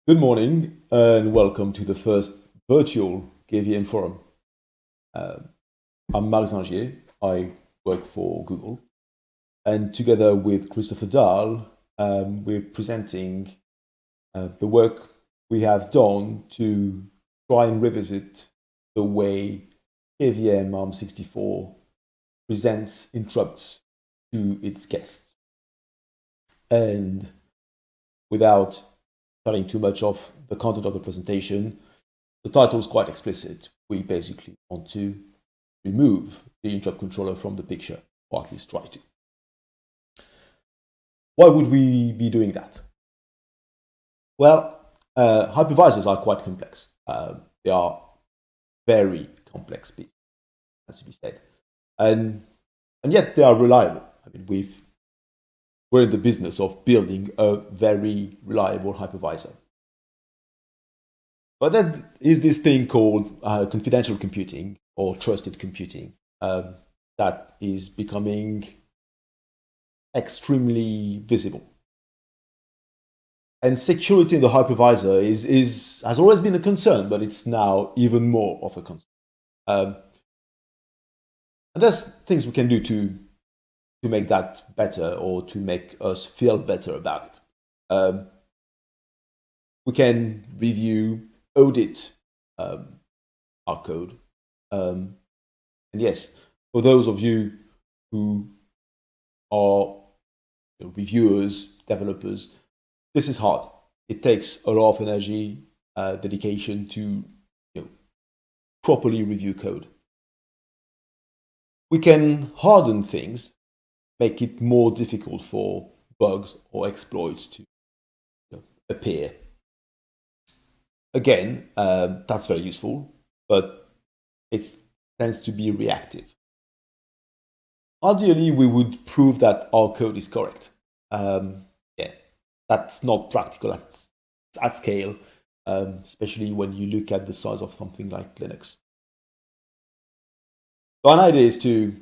Good morning and welcome to the first virtual KVM forum. I'm Marc Zyngier. I work for Google, and together with Christoffer Dall, we're presenting the work we have done to try and revisit the way KVM ARM64 presents interrupts to its guests. And without telling too much of the content of the presentation, the title is quite explicit. We basically want to remove the interrupt controller from the picture, or at least try to. Why would we be doing that? Well, hypervisors are quite complex. They are very complex pieces, has to be said. And yet they are reliable. I mean, we're in the business of building a very reliable hypervisor. But then is this thing called confidential computing or trusted computing that is becoming extremely visible. And security in the hypervisor has always been a concern, but it's now even more of a concern. And there's things we can do to make that better or to make us feel better about it. We can review, audit our code. And yes, for those of you who are reviewers, developers, this is hard. It takes a lot of energy, dedication to properly review code. We can harden things, make it more difficult for bugs or exploits to appear. Again, that's very useful, but it tends to be reactive. Ideally, we would prove that our code is correct. That's not practical at scale, especially when you look at the size of something like Linux. So an idea is to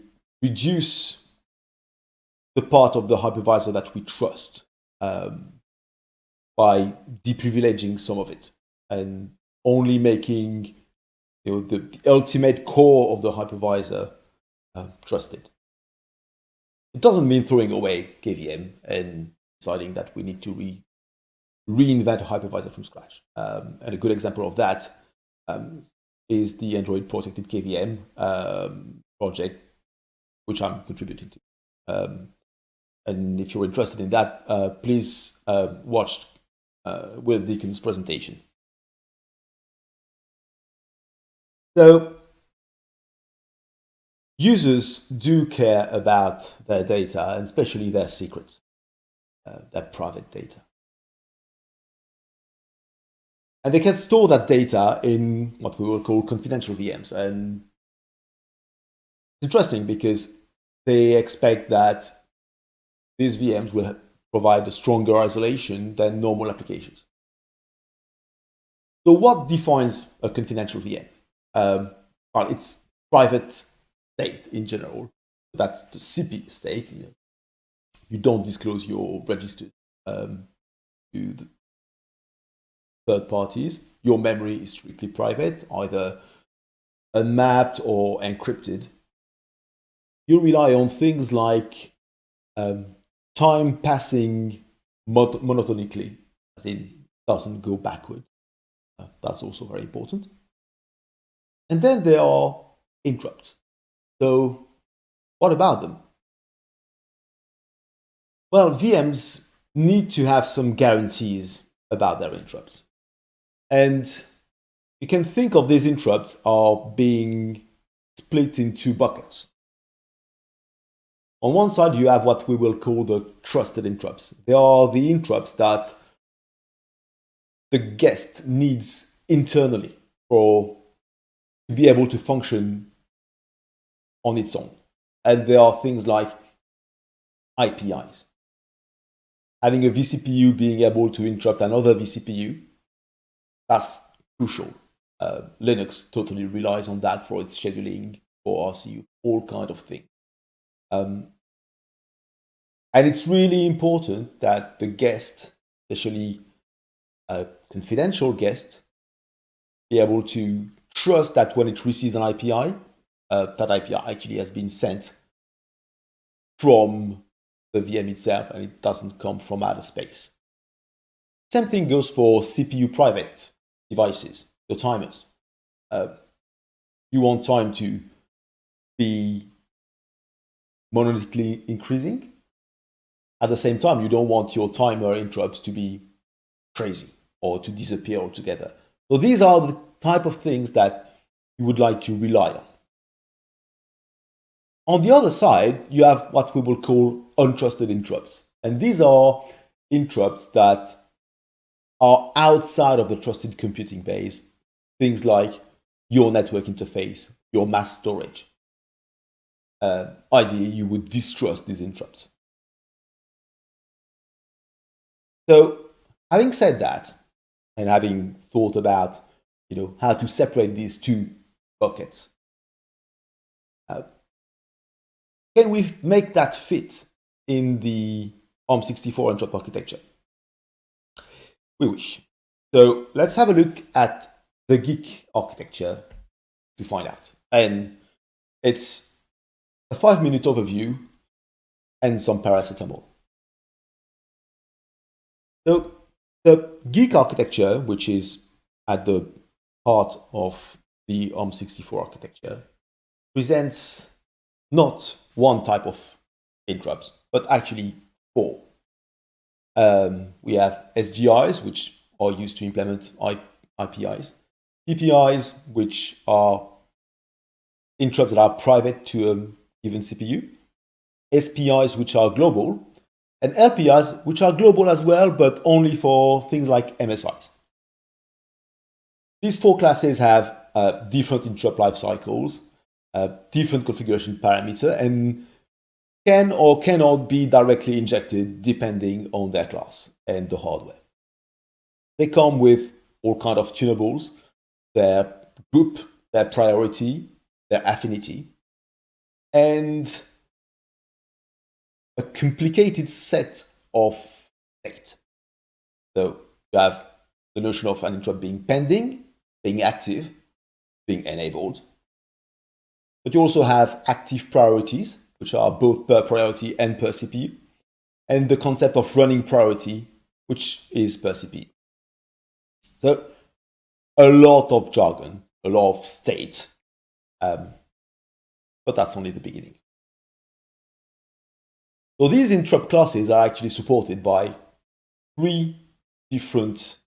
reduce the part of the hypervisor that we trust by deprivileging some of it and only making the ultimate core of the hypervisor trusted. It doesn't mean throwing away KVM and deciding that we need to reinvent a hypervisor from scratch. And a good example of that is the Android protected KVM project, which I'm contributing to. And if you're interested in that, please watch Will Deacon's presentation. So users do care about their data, and especially their secrets, their private data. And they can store that data in what we will call confidential VMs. And it's interesting because they expect that these VMs will provide a stronger isolation than normal applications. So what defines a confidential VM? Well, it's private state in general. That's the CPU state. You don't disclose your registers to the third parties. Your memory is strictly private, either unmapped or encrypted. You rely on things like time passing monotonically, as in doesn't go backward. That's also very important. And then there are interrupts. So what about them? Well, VMs need to have some guarantees about their interrupts. And you can think of these interrupts are being split in two buckets. On one side, you have what we will call the trusted interrupts. They are the interrupts that the guest needs internally to be able to function on its own. And there are things like IPIs. Having a vCPU being able to interrupt another vCPU, that's crucial. Linux totally relies on that for its scheduling, for RCU, all kind of things. And it's really important that the guest, especially confidential guest be able to trust that when it receives an API, that API actually has been sent from the VM itself and it doesn't come from outer space. Same thing goes for CPU private devices, your timers. You want time to be monotonically increasing. At the same time, you don't want your timer interrupts to be crazy or to disappear altogether. So these are the type of things that you would like to rely on. On the other side, you have what we will call untrusted interrupts. And these are interrupts that are outside of the trusted computing base. Things like your network interface, your mass storage. Ideally, you would distrust these interrupts. So, having said that, and having thought about how to separate these two buckets, can we make that fit in the ARM64 interrupt architecture? We wish. So let's have a look at the geek architecture to find out. And it's a 5-minute overview and some paracetamol. So the geek architecture, which is at the heart of the ARM64 architecture, presents not one type of interrupts, but actually 4. We have SGIs, which are used to implement IPIs, PPIs, which are interrupts that are private to a given CPU, SPIs, which are global, and LPIs, which are global as well, but only for things like MSIs. These 4 classes have different interrupt life cycles, different configuration parameter, and can or cannot be directly injected depending on their class and the hardware. They come with all kinds of tunables, their group, their priority, their affinity, and a complicated set of state. So you have the notion of an interrupt being pending, being active, being enabled. But you also have active priorities, which are both per priority and per CPU, and the concept of running priority, which is per CPU. So a lot of jargon, a lot of state, but that's only the beginning. So these interrupt classes are actually supported by 3 different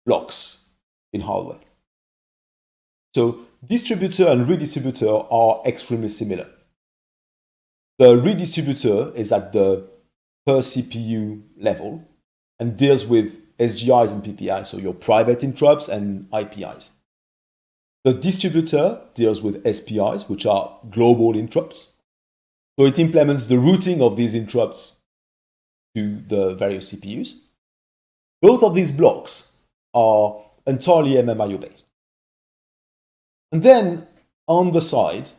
blocks in hardware. So distributor and redistributor are extremely similar. The redistributor is at the per CPU level and deals with SGIs and PPIs, so your private interrupts and IPIs. The distributor deals with SPIs, which are global interrupts. So it implements the routing of these interrupts to the various CPUs. Both of these blocks are entirely MMIO based. And then on the side,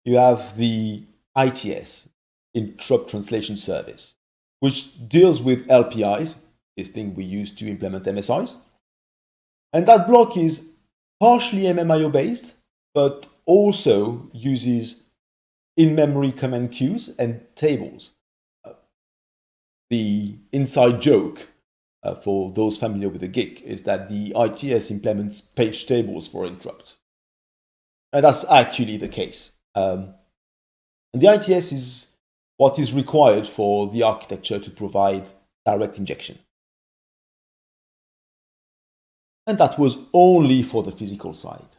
you have the ITS, Interrupt Translation Service, which deals with LPIs, this thing we use to implement MSIs. And that block is partially MMIO based, but also uses in-memory command queues and tables. The inside joke for those familiar with the GIC is that the ITS implements page tables for interrupts. And that's actually the case. And the ITS is what is required for the architecture to provide direct injection. And that was only for the physical side.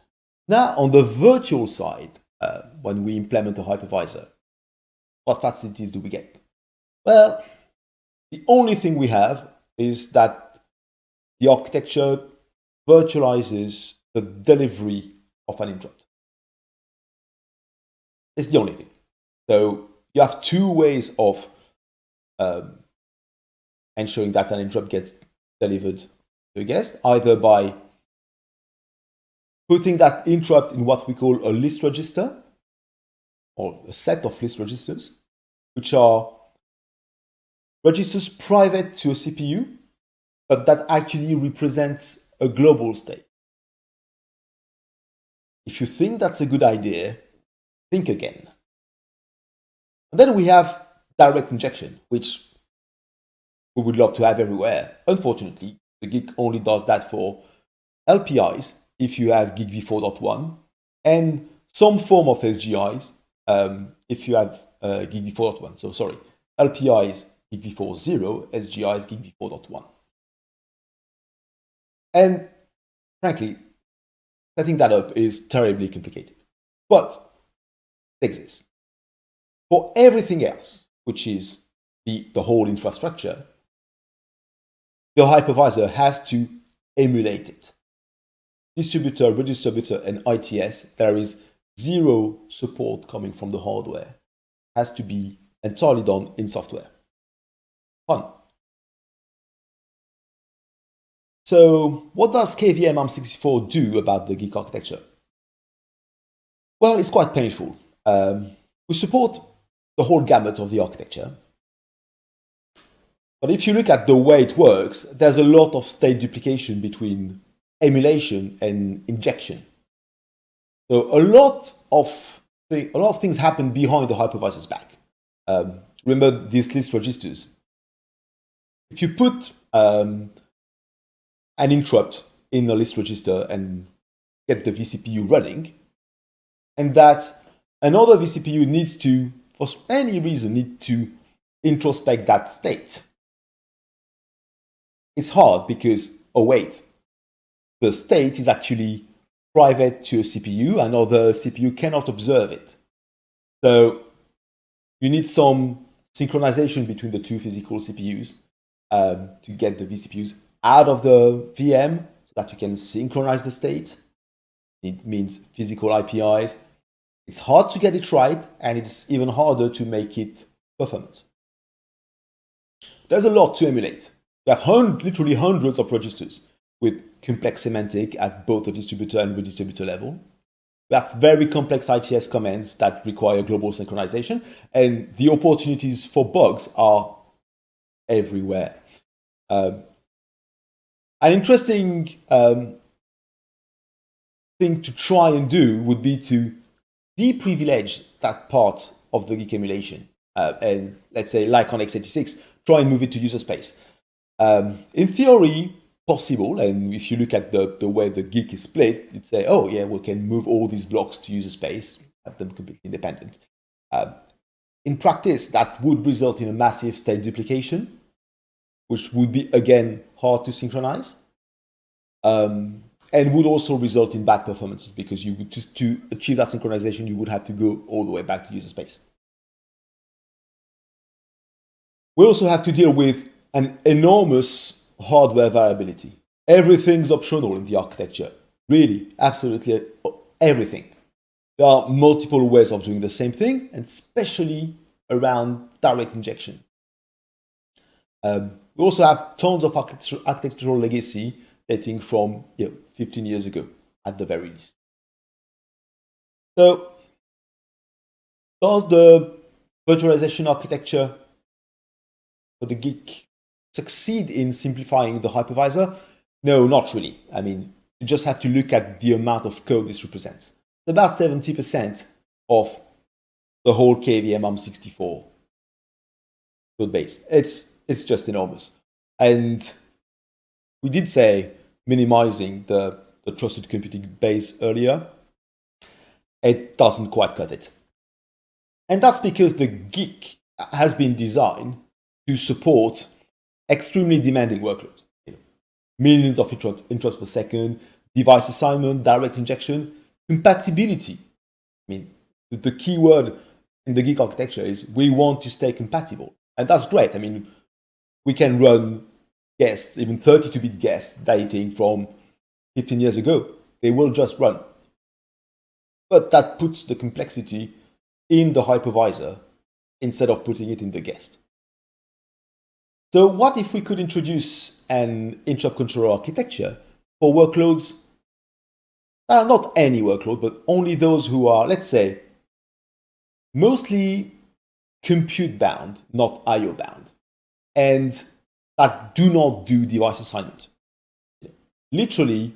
Now, on the virtual side, when we implement a hypervisor, what facilities do we get? Well, the only thing we have is that the architecture virtualizes the delivery of an interrupt. It's the only thing. So you have 2 ways of ensuring that an interrupt gets delivered to a guest, either by putting that interrupt in what we call a list register, or a set of list registers, which are registers private to a CPU, but that actually represents a global state. If you think that's a good idea, think again. And then we have direct injection, which we would love to have everywhere. Unfortunately, the GIC only does that for LPIs if you have GIC v4.1 and some form of SGIs if you have GIC v4.1. So sorry, LPIs GIC v4.0, SGIs GIC v4.1. And frankly, setting that up is terribly complicated. But it exists. For everything else, which is the whole infrastructure, the hypervisor has to emulate it. Distributor, redistributor, and ITS, there is zero support coming from the hardware. It has to be entirely done in software. Fun. So what does KVM ARM64 do about the GIC architecture? Well, it's quite painful. We support the whole gamut of the architecture. But if you look at the way it works, there's a lot of state duplication between emulation and injection. So a lot of things happen behind the hypervisor's back. Remember these list registers. If you put an interrupt in a list register and get the vCPU running, and that another vCPU needs to, for any reason, need to introspect that state, it's hard because, oh wait, the state is actually private to a CPU, and other CPU cannot observe it. So you need some synchronization between the two physical CPUs to get the vCPUs out of the VM so that you can synchronize the state. It means physical IPIs. It's hard to get it right, and it's even harder to make it performant. There's a lot to emulate. You have literally hundreds of registers with complex semantic at both the distributor and redistributor level. We have very complex ITS commands that require global synchronization, and the opportunities for bugs are everywhere. An interesting thing to try and do would be to deprivilege that part of the GIC emulation. And let's say, like on x86, try and move it to user space. In theory, possible, and if you look at the way the GIC is split, you'd say, oh yeah, we can move all these blocks to user space, have them completely independent. In practice, that would result in a massive state duplication, which would be, again, hard to synchronize, and would also result in bad performances because you would just to achieve that synchronization, you would have to go all the way back to user space. We also have to deal with an enormous hardware variability. Everything's optional in the architecture. Really, absolutely everything. There are multiple ways of doing the same thing, and especially around direct injection. We also have tons of architectural legacy dating from 15 years ago, at the very least. So, does the virtualization architecture for the GIC succeed in simplifying the hypervisor? No, not really. I mean, you just have to look at the amount of code this represents. It's about 70% of the whole KVM ARM64 code base. It's just enormous. And we did say minimizing the trusted computing base earlier. It doesn't quite cut it. And that's because the GIC has been designed to support extremely demanding workloads. Millions of interrupts per second, device assignment, direct injection, compatibility. I mean, the key word in the GIC architecture is we want to stay compatible. And that's great. I mean, we can run guests, even 32-bit guests dating from 15 years ago. They will just run. But that puts the complexity in the hypervisor instead of putting it in the guest. So what if we could introduce an interrupt controller architecture for workloads, not any workload, but only those who are, let's say, mostly compute bound, not IO bound. And that do not do device assignment. Literally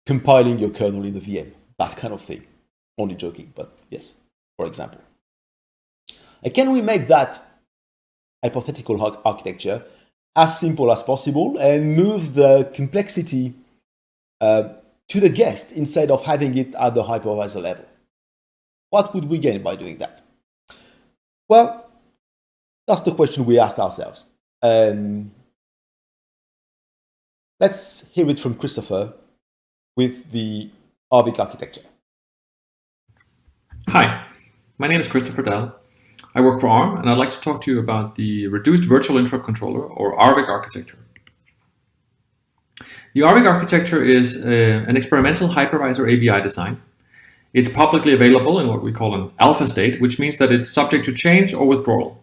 compiling your kernel in the VM, that kind of thing. Only joking, but yes, for example. And can we make that hypothetical architecture as simple as possible and move the complexity to the guest instead of having it at the hypervisor level? What would we gain by doing that? Well, that's the question we asked ourselves. Let's hear it from Christoffer with the rVIC architecture. Hi, my name is Christoffer Dall. I work for ARM, and I'd like to talk to you about the Reduced Virtual Interrupt Controller, or rVIC architecture. The rVIC architecture is an experimental hypervisor ABI design. It's publicly available in what we call an alpha state, which means that it's subject to change or withdrawal.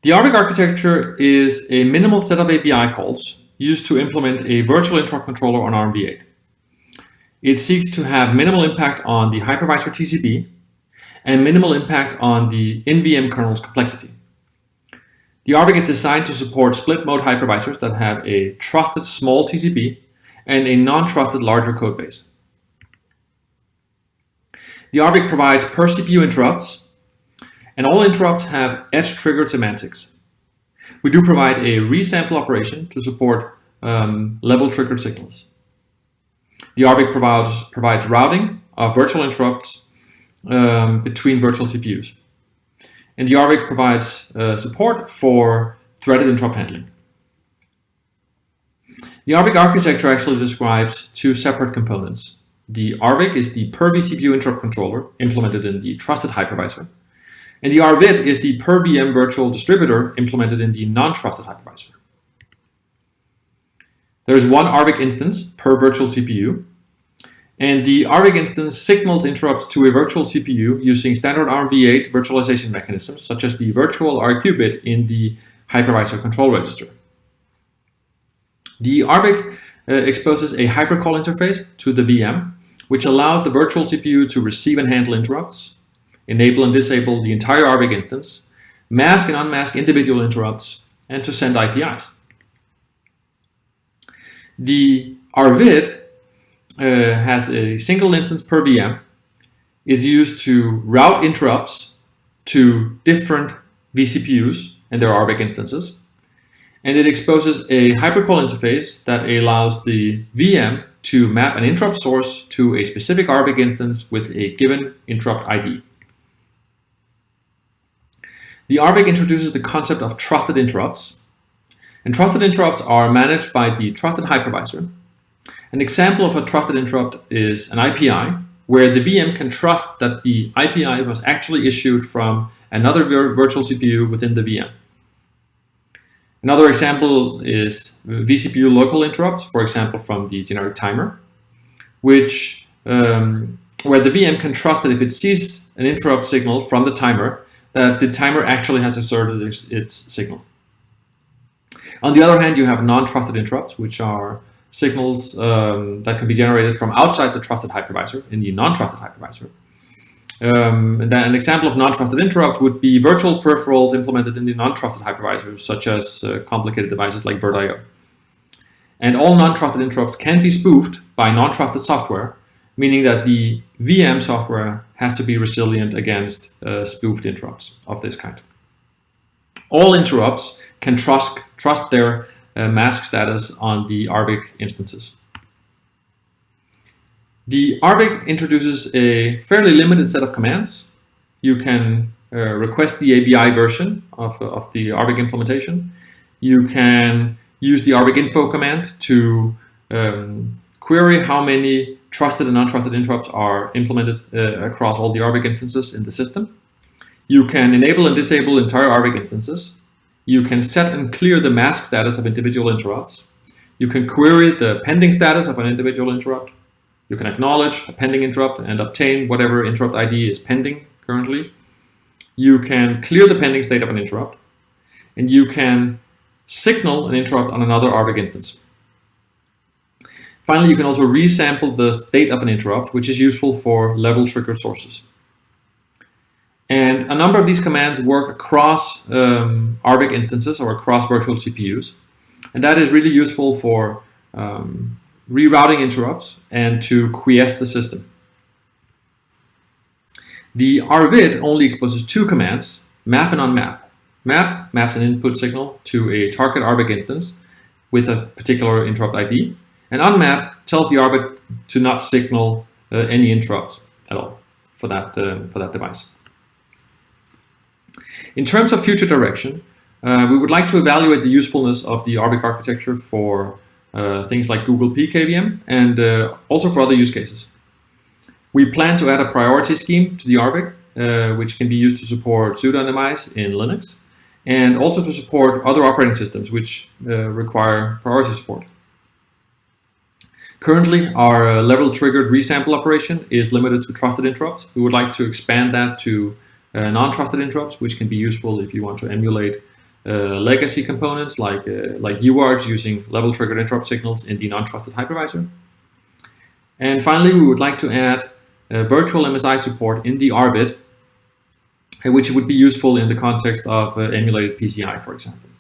The rVIC architecture is a minimal set of API calls used to implement a virtual interrupt controller on rV8. It seeks to have minimal impact on the hypervisor TCP and minimal impact on the in-VM kernel's complexity. The rVIC is designed to support split-mode hypervisors that have a trusted small TCP and a non-trusted larger codebase. The rVIC provides per CPU interrupts, and all interrupts have edge-triggered semantics. We do provide a resample operation to support level-triggered signals. The rVIC provides routing of virtual interrupts between virtual CPUs. And the rVIC provides support for threaded interrupt handling. The rVIC architecture actually describes two separate components. The rVIC is the per vCPU interrupt controller implemented in the trusted hypervisor. And the rVID is the per VM virtual distributor implemented in the non-trusted hypervisor. There is one rVIC instance per virtual CPU, and the rVIC instance signals interrupts to a virtual CPU using standard rV8 virtualization mechanisms, such as the virtual RQ bit in the hypervisor control register. The rVIC exposes a hypercall interface to the VM, which allows the virtual CPU to receive and handle interrupts, enable and disable the entire rVIC instance, mask and unmask individual interrupts, and to send IPIs. The rVID has a single instance per VM, is used to route interrupts to different vCPUs and their rVIC instances, and it exposes a hypercall interface that allows the VM to map an interrupt source to a specific rVIC instance with a given interrupt ID. The rVIC introduces the concept of trusted interrupts, and trusted interrupts are managed by the trusted hypervisor. An example of a trusted interrupt is an IPI, where the VM can trust that the IPI was actually issued from another virtual CPU within the VM. Another example is vCPU local interrupts, for example from the generic timer, where the VM can trust that if it sees an interrupt signal from the timer, that the timer actually has asserted its signal. On the other hand, you have non-trusted interrupts, which are signals that can be generated from outside the trusted hypervisor in the non-trusted hypervisor. And then an example of non-trusted interrupts would be virtual peripherals implemented in the non-trusted hypervisors, such as complicated devices like VirtIO. And all non-trusted interrupts can be spoofed by non-trusted software, meaning that the VM software has to be resilient against spoofed interrupts of this kind. All interrupts can trust their mask status on the rVIC instances. The rVIC introduces a fairly limited set of commands. You can request the ABI version of the rVIC implementation. You can use the rVIC info command to query how many trusted and non-trusted interrupts are implemented across all the rVIC instances in the system. You can enable and disable entire rVIC instances. You can set and clear the mask status of individual interrupts. You can query the pending status of an individual interrupt. You can acknowledge a pending interrupt and obtain whatever interrupt ID is pending currently. You can clear the pending state of an interrupt. And you can signal an interrupt on another rVIC instance. Finally, you can also resample the state of an interrupt, which is useful for level triggered sources. And And a number of these commands work across rVIC instances or across virtual CPUs. And that is really useful for rerouting interrupts and to quiesce the system. The rVID only exposes two commands, map and unmap. Map maps an input signal to a target rVIC instance with a particular interrupt ID, and unmap tells the rVIC to not signal any interrupts at all for that device. In terms of future direction, we would like to evaluate the usefulness of the rVIC architecture for things like Google PKVM and also for other use cases. We plan to add a priority scheme to the rVIC, which can be used to support pseudo-anonymize in Linux, and also to support other operating systems which require priority support. Currently, our level-triggered resample operation is limited to trusted interrupts. We would like to expand that to non-trusted interrupts, which can be useful if you want to emulate legacy components like UARTs using level-triggered interrupt signals in the non-trusted hypervisor. And finally, we would like to add virtual MSI support in the rVID, which would be useful in the context of emulated PCI, for example.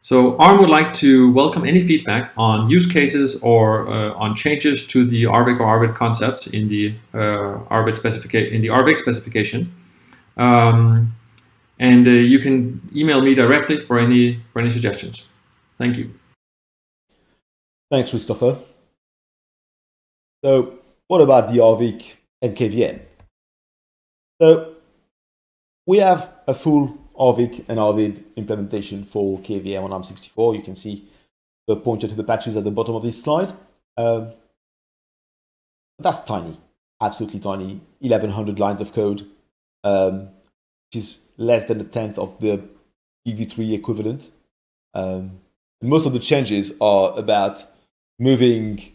So ARM would like to welcome any feedback on use cases or on changes to the rVIC or rVID concepts in the rVIC specification. And you can email me directly for any suggestions. Thank you. Thanks, Christoffer. So what about the rVIC and KVM? So we have a full rVIC and rVID implementation for KVM on ARM64. You can see the pointer to the patches at the bottom of this slide. That's tiny, absolutely tiny, 1,100 lines of code, which is less than a tenth of the EV3 equivalent. And most of the changes are about moving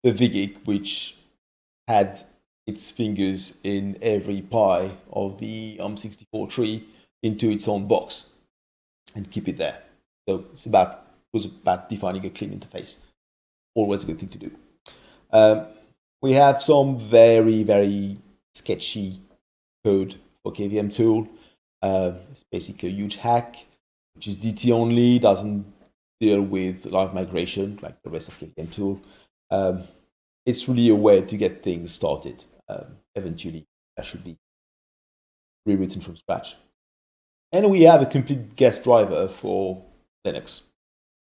the VGIC, which had its fingers in every pie of the ARM64 tree, into its own box and keep it there. So it was about defining a clean interface. Always a good thing to do. We have some very, very sketchy code for KVM tool. It's basically a huge hack, which is DT only, doesn't deal with live migration like the rest of KVM tool. It's really a way to get things started. Eventually, that should be rewritten from scratch. And we have a complete guest driver for Linux.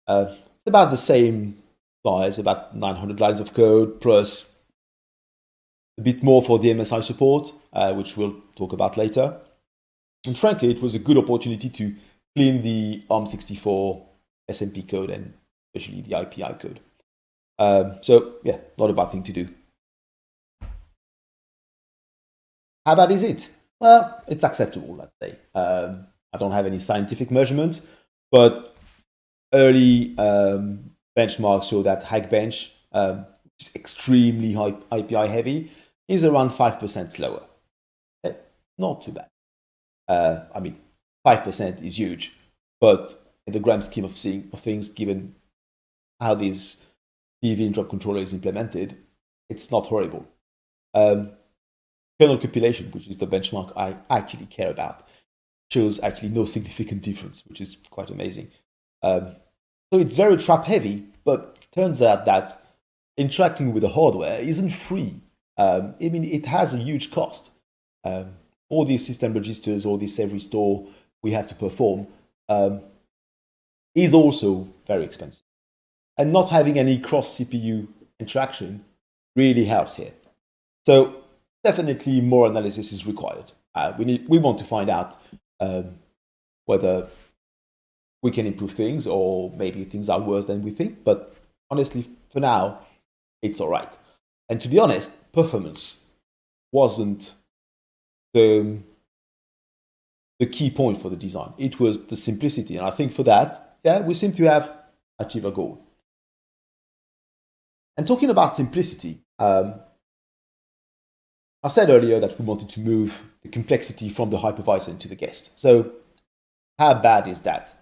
It's about the same size, about 900 lines of code, plus a bit more for the MSI support, which we'll talk about later. And frankly, it was a good opportunity to clean the ARM64 SMP code and especially the IPI code. So yeah, not a bad thing to do. How bad is it? Well, it's acceptable, let's say. I don't have any scientific measurements, but early benchmarks show that Hackbench, which is extremely high IPI heavy, is around 5% slower. Not too bad. I mean, 5% is huge, but in the grand scheme of things, given how this PV interrupt controller is implemented, it's not horrible. Kernel compilation, which is the benchmark I actually care about, shows actually no significant difference, which is quite amazing. So it's very trap heavy, but turns out that interacting with the hardware isn't free. I mean, it has a huge cost. All these system registers, all this save restore we have to perform is also very expensive. And not having any cross CPU interaction really helps here. So definitely more analysis is required. We want to find out whether we can improve things or maybe things are worse than we think. But honestly, for now, it's all right. And to be honest, performance wasn't the key point for the design. It was the simplicity. And I think for that, yeah, we seem to have achieved a goal. And talking about simplicity, I said earlier that we wanted to move the complexity from the hypervisor into the guest. So how bad is that?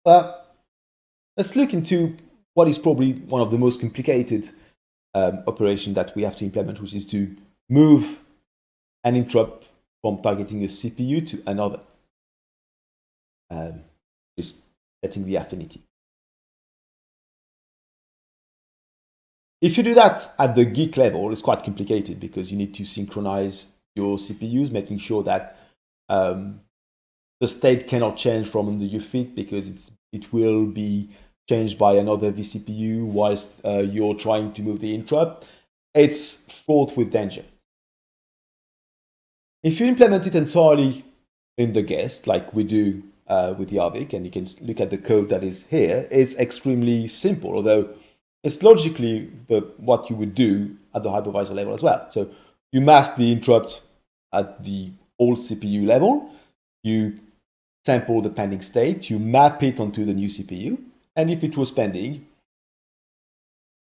Well, let's look into what is probably one of the most complicated operations that we have to implement, which is to move an interrupt from targeting a CPU to another. Just setting the affinity. If you do that at the geek level, it's quite complicated because you need to synchronize your CPUs, making sure that the state cannot change from the UFIT because it will be changed by another vCPU whilst you're trying to move the interrupt. It's fraught with danger. If you implement it entirely in the guest, like we do with the rVIC, and you can look at the code that is here, it's extremely simple, although it's logically what you would do at the hypervisor level as well. So you mask the interrupt at the old CPU level, you sample the pending state, you map it onto the new CPU, and if it was pending,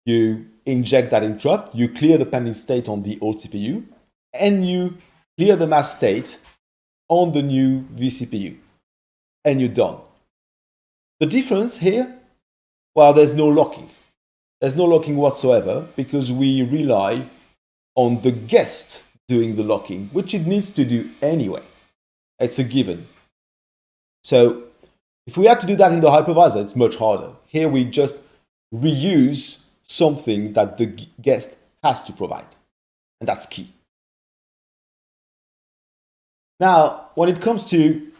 you inject that interrupt, you clear the pending state on the old CPU, and you clear the masked state on the new vCPU, and you're done. The difference here, well, there's no locking. There's no locking whatsoever because we rely on the guest doing the locking, which it needs to do anyway. It's a given. So if we had to do that in the hypervisor, it's much harder. Here we just reuse something that the guest has to provide, and that's key. Now, when it comes to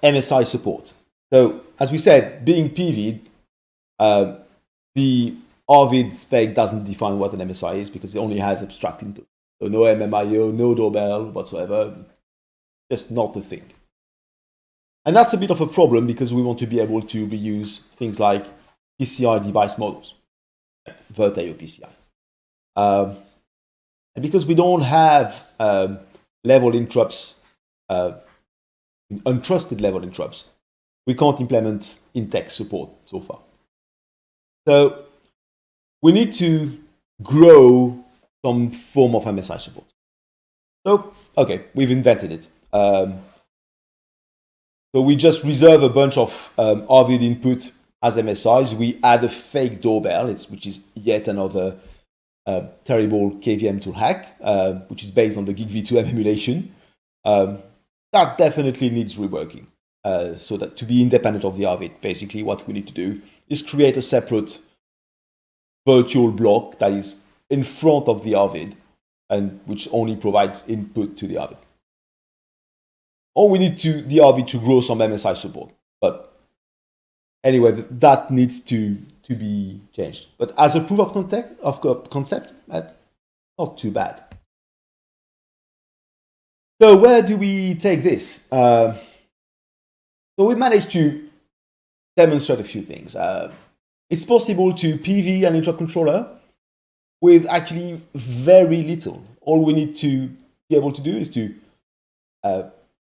MSI support, so as we said, being PV'd, the rVID spec doesn't define what an MSI is because it only has abstract input. So no MMIO, no doorbell whatsoever, just not the thing. And that's a bit of a problem because we want to be able to reuse things like PCI device models, like Virtualization PCI. And because we don't have level interrupts, untrusted level interrupts, we can't implement in-text support so far. So we need to grow some form of MSI support. So, okay, we've invented it. So we just reserve a bunch of rVID input as MSIs. We add a fake doorbell, which is yet another terrible KVM tool hack, which is based on the GigV2M emulation. That definitely needs reworking. So that to be independent of the rVID, basically what we need to do is create a separate virtual block that is in front of the rVID and which only provides input to the rVID. Or we need the rVID to grow some MSI support. But anyway, that needs to be changed. But as a proof of concept, not too bad. So where do we take this? So we managed to demonstrate a few things. It's possible to PV an interrupt controller with actually very little. All we need to be able to do is to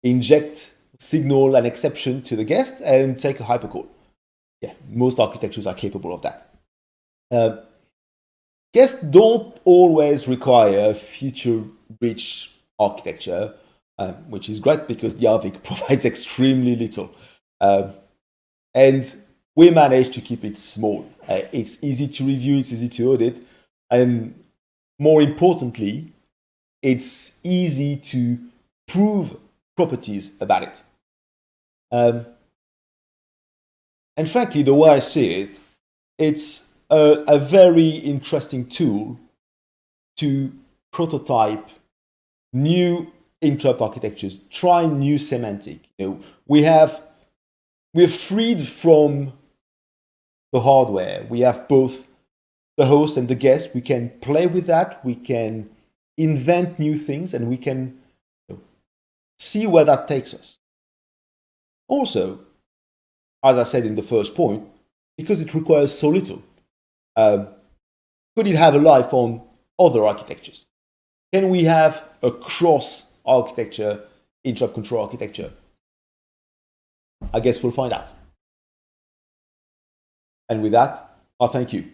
inject signal and exception to the guest and take a hypercall. Yeah, most architectures are capable of that. Guests don't always require feature-rich architecture, which is great because the rVIC provides extremely little. And we managed to keep it small. It's easy to review, it's easy to audit, and more importantly, it's easy to prove properties about it. And frankly, the way I see it, it's a very interesting tool to prototype new interrupt architectures, try new semantic. We're freed from the hardware. We have both the host and the guest. We can play with that. We can invent new things, and we can see where that takes us. Also, as I said in the first point, because it requires so little, could it have a life on other architectures? Can we have a cross-architecture interrupt control architecture? I guess we'll find out. And with that, I thank you.